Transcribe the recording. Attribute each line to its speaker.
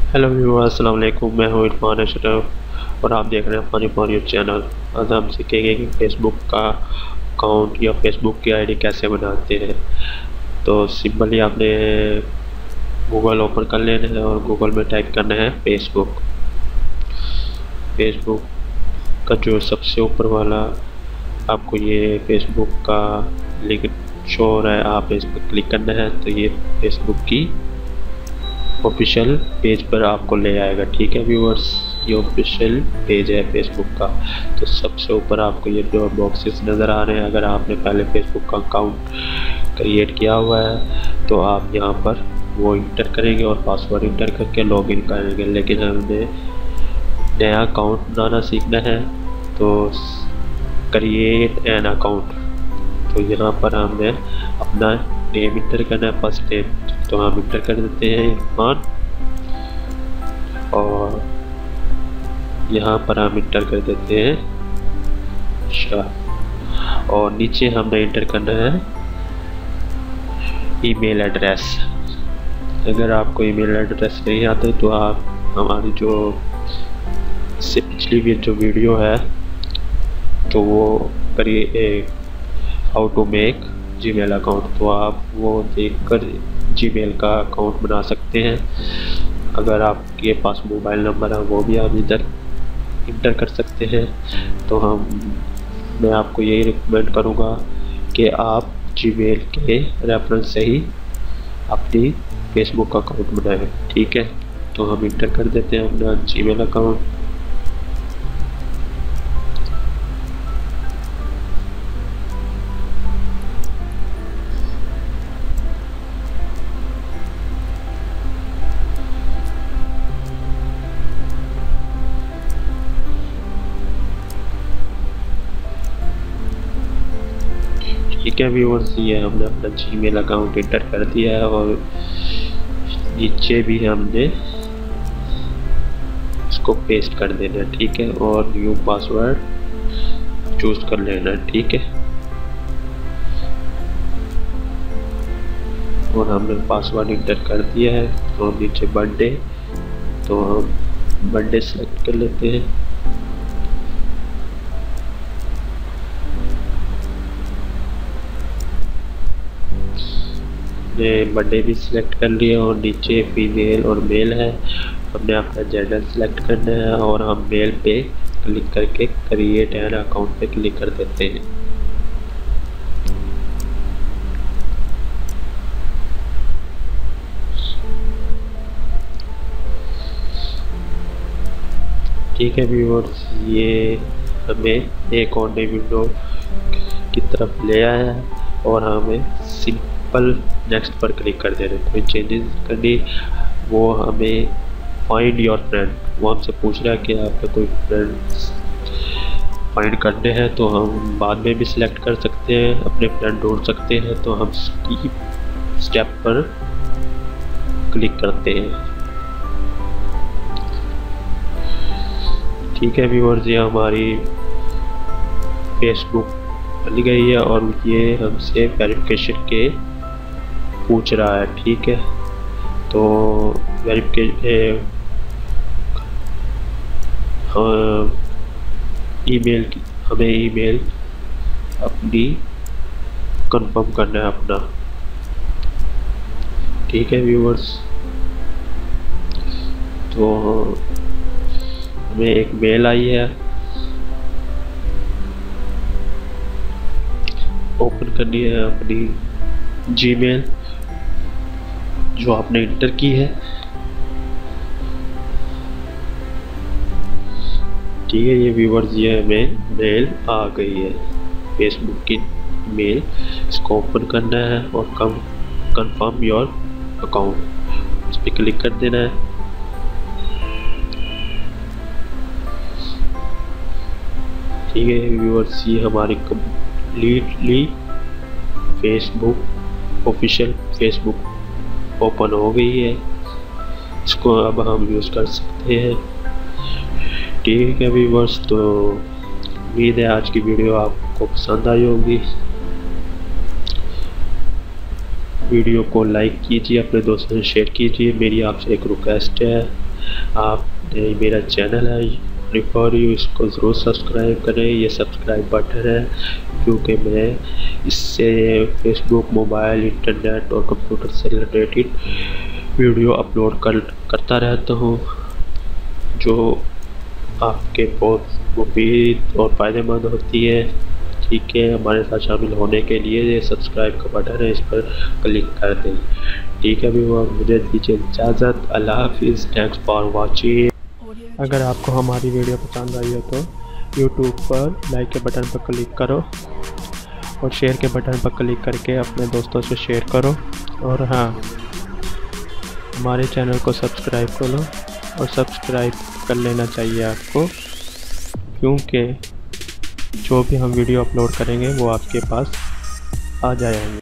Speaker 1: Hello viewers, अस्सलाम वालेकुम। मैं हूँ इरफान अशरफ और आप देख रहे हैं फनी फॉर यू चैनल। आज हम सीखेंगे कि फेसबुक का अकाउंट या फेसबुक की आईडी कैसे बनाते हैं। तो सिंपली आपने गूगल ओपन कर लेना है और गूगल में टाइप करना है फेसबुक। फेसबुक का जो सबसे ऊपर वाला आपको ये फेसबुक का लिंक शो हो रहा है, आप इस पर क्लिक करना है तो ये फेसबुक की ऑफिशियल पेज पर आपको ले आएगा। ठीक है व्यूअर्स, ये ऑफिशियल पेज है फेसबुक का। तो सबसे ऊपर आपको ये दो बॉक्सेस नज़र आ रहे हैं। अगर आपने पहले फेसबुक का अकाउंट क्रिएट किया हुआ है तो आप यहाँ पर वो इंटर करेंगे और पासवर्ड इंटर करके लॉगिन करेंगे। लेकिन हमें नया अकाउंट बनाना सीखना है तो क्रिएट एन अकाउंट, तो यहाँ पर हमें अपना नेम इंटर करना है, फर्स्ट नेम। तो हम इंटर कर देते हैं इरफान और यहाँ पर हम इंटर कर देते हैं शाह और नीचे हमने इंटर करना है ईमेल एड्रेस। अगर आपको ईमेल एड्रेस नहीं आता तो आप हमारी जो इससे पिछली भी जो वीडियो है तो वो करिए how to make Gmail account, तो आप वो देखकर जीमेल का अकाउंट बना सकते हैं। अगर आपके पास मोबाइल नंबर है वो भी आप इधर इंटर कर सकते हैं। तो मैं आपको यही रिकमेंड करूँगा कि आप जीमेल के रेफरेंस से ही अपनी फेसबुक का अकाउंट बनाएं। ठीक है, तो हम इंटर कर देते हैं अपना जीमेल अकाउंट। ठीक है व्यूअर्स, ये हमने अपना जीमेल अकाउंट इंटर कर दिया है और नीचे भी हमने इसको पेस्ट कर देना है। ठीक है, और न्यू पासवर्ड चूज कर लेना है। ठीक है, और हमने पासवर्ड इंटर कर दिया है। तो नीचे बर्थडे, तो हम बर्थडे सेलेक्ट कर लेते हैं। बर्थडे भी सिलेक्ट कर लिया और नीचे फीमेल और मेल है। हमने अपना जेंडर सिलेक्ट करना है और हम मेल पे क्लिक करके क्रिएट एन अकाउंट पे क्लिक कर देते हैं। ठीक है व्यूअर्स, ये हमें एक और नई विंडो की तरफ ले आया है और हमें सिंपल नेक्स्ट पर क्लिक कर देना। कोई चेंजेस करनी, वो हमें फाइंड योर फ्रेंड, वो हमसे पूछ रहा है कि आपके कोई फ्रेंड्स फाइंड करने हैं। तो हम बाद में भी सिलेक्ट कर सकते हैं, अपने फ्रेंड ढूंढ सकते हैं। तो हम स्टेप पर क्लिक करते हैं। ठीक है व्यूअर्स, ये हमारी फेसबुक बन गई है और ये हमसे वेरिफिकेशन के पूछ रहा है। ठीक है, तो वेरिफिकेशन ईमेल, हमें ईमेल अपनी कंफर्म करना है अपना। ठीक है व्यूअर्स, तो हमें एक मेल आई है, ओपन करनी है अपनी जीमेल जो आपने इंटर की है। ठीक है, ये व्यूअर्स, ये हमें मेल आ गई है फेसबुक की मेल। इसको ओपन करना है और कंफर्म योर अकाउंट, इस पर क्लिक कर देना है। ठीक है व्यूअर्स, ये हमारी completely Facebook official Facebook open हो गई है। इसको अब हम यूज़ कर सकते हैं। ठीक है व्यूअर्स, तो उम्मीद है आज की वीडियो आपको पसंद आई होगी। वीडियो को लाइक कीजिए, अपने दोस्तों से शेयर कीजिए। मेरी आपसे एक रिक्वेस्ट है, आपने मेरा चैनल है रिफॉर यू, इसको ज़रूर सब्सक्राइब करें। ये सब्सक्राइब बटन है क्योंकि मैं इससे फेसबुक, मोबाइल, इंटरनेट और कंप्यूटर से रिलेटेड वीडियो अपलोड करता रहता हूँ, जो आपके बहुत मुफीद और फ़ायदेमंद होती है। ठीक है, हमारे साथ शामिल होने के लिए ये सब्सक्राइब का बटन है, इस पर क्लिक कर दें। ठीक है व्यूअर, मुझे दीजिए इजाज़त। अल्लाह हाफिज़। Thanks for watching. अगर आपको हमारी वीडियो पसंद आई हो तो यूट्यूब पर लाइक के बटन पर क्लिक करो और शेयर के बटन पर क्लिक करके अपने दोस्तों से शेयर करो। और हाँ, हमारे चैनल को सब्सक्राइब करो और सब्सक्राइब कर लेना चाहिए आपको, क्योंकि जो भी हम वीडियो अपलोड करेंगे वो आपके पास आ जाएंगे।